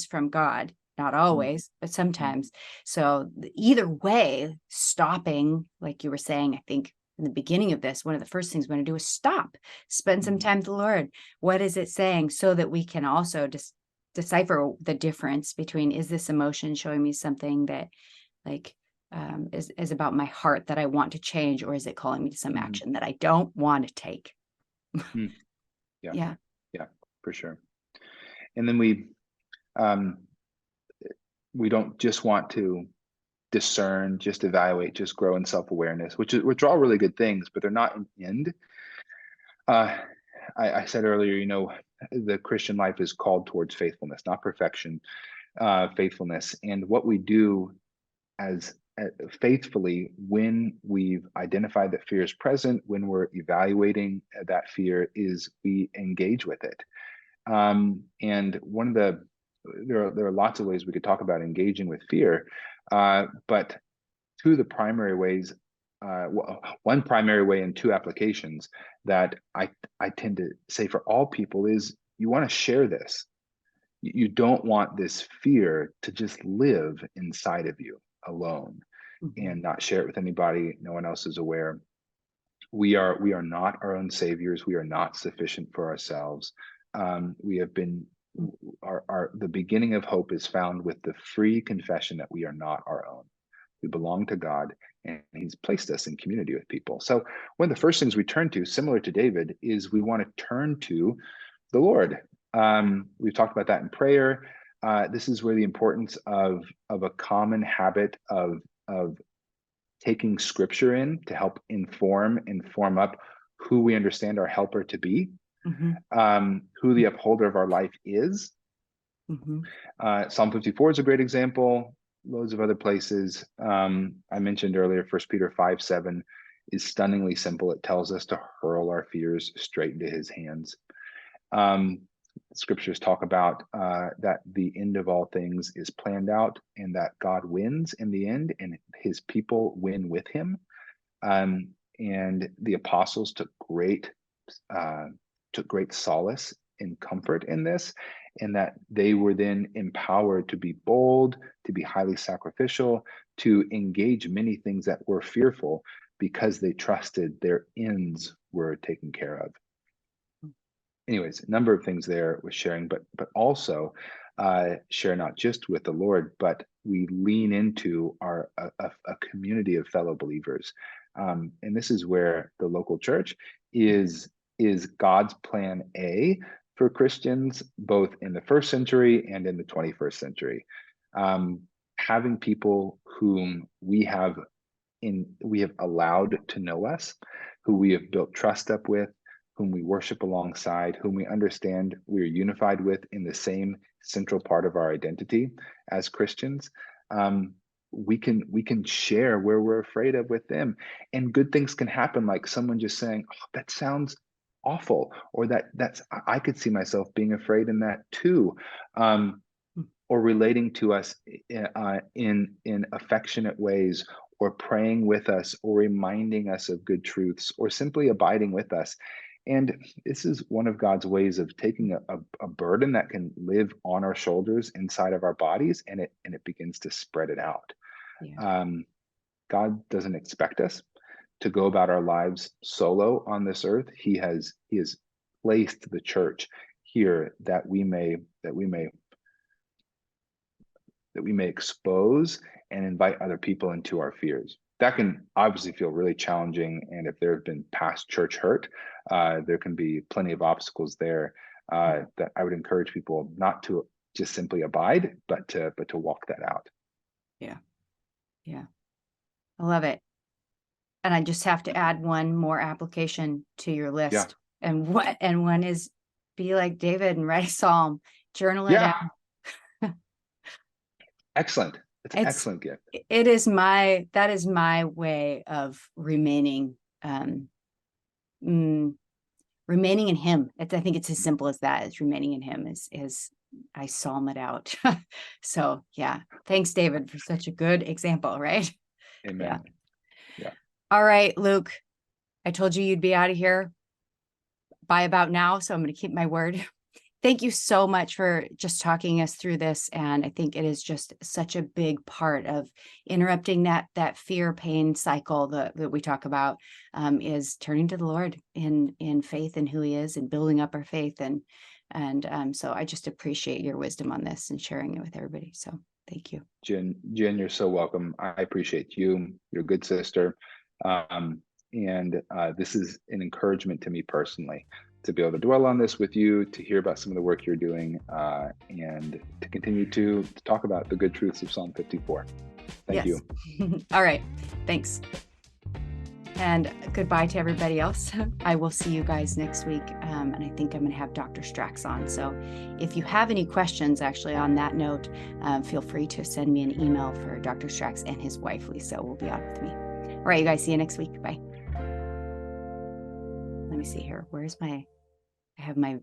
from God, not mm, always, but mm, sometimes. So either way, stopping, like you were saying, I think in the beginning of this, one of the first things we want to do is stop, spend some mhm, time with the Lord. What is it saying? So that we can also just decipher the difference between, is this emotion showing me something that, like, is about my heart that I want to change, or is it calling me to some mhm, action that I don't want to take? mm, yeah, Yeah. yeah, for sure. And then um, we don't just want to discern, just evaluate, just grow in self-awareness, which are all really good things, but they're not an end. Uh, I said earlier, the Christian life is called towards faithfulness, not perfection, faithfulness. And what we do as faithfully when we've identified that fear is present, when we're evaluating that fear, is we engage with it. And one of there are lots of ways we could talk about engaging with fear, but two of the primary ways, one primary way and two applications that I tend to say for all people is you want to share this. You don't want this fear to just live inside of you alone Mhm. and not share it with anybody. No one else is aware. We are not our own saviors. We are not sufficient for ourselves. We have been our the beginning of hope is found with the free confession that we are not our own. We belong to God, and He's placed us in community with people. So one of the first things we turn to, similar to David, is we want to turn to the Lord. We've talked about that in prayer. This is where the importance of a common habit of taking Scripture in to help inform up who we understand our helper to be, Mhm. who the upholder of our life is. Mhm. Psalm 54 is a great example. Loads of other places. I mentioned earlier, 1 Peter 5:7 is stunningly simple. It tells us to hurl our fears straight into His hands. Um, Scriptures talk about that the end of all things is planned out, and that God wins in the end, and His people win with Him. Um, and the apostles uh, took great solace and comfort in this, in that they were then empowered to be bold, to be highly sacrificial, to engage many things that were fearful because they trusted their ends were taken care of. Anyways, a number of things there with sharing, but also share not just with the Lord, but we lean into a community of fellow believers, and this is where the local church is God's plan A for Christians, both in the first century and in the 21st century. Um, Having people whom we have allowed to know us, who we have built trust up with, whom we worship alongside, whom we understand we are unified with in the same central part of our identity as Christians. We can share where we're afraid of with them, and good things can happen. Like someone just saying, "Oh, that sounds awful," or that's I could see myself being afraid in that too. Um, or relating to us in affectionate ways, or praying with us, or reminding us of good truths, or simply abiding with us. And this is one of God's ways of taking a burden that can live on our shoulders inside of our bodies, and it begins to spread it out. Yeah. um, God doesn't expect us to go about our lives solo on this earth. He has placed the church here that we may expose and invite other people into our fears. That can obviously feel really challenging. And if there have been past church hurt, there can be plenty of obstacles there, that I would encourage people not to just simply abide, but to walk that out. Yeah. Yeah. I love it. And I just have to add one more application to your Yeah. list. And one is be like David and write a psalm, journal it out. Yeah. Excellent. It's an It's excellent gift. that is my way of remaining remaining in him. I think it's as simple as that. Is remaining in him is I psalm it out. So yeah, thanks David for such a good example, right? Amen. Yeah. All right, Luke, I told you you'd be out of here by about now, so I'm going to keep my word. Thank you so much for just talking us through this. And I think it is just such a big part of interrupting that fear pain cycle that we talk about, is turning to the Lord in faith in who he is and building up our faith. And so I just appreciate your wisdom on this and sharing it with everybody. So thank you. Jen, you're so welcome. I appreciate you. You're a good sister. And this is an encouragement to me personally to be able to dwell on this with you, to hear about some of the work you're doing, and to continue to talk about the good truths of Psalm 54. Thank you. All right. Thanks. And goodbye to everybody else. I will see you guys next week. And I think I'm going to have Dr. Strax on. So if you have any questions, actually, on that note, feel free to send me an email for Dr. Strax, and his wife, Lisa, will be on with me. All right, you guys, see you next week. Bye. Let me see here. I have my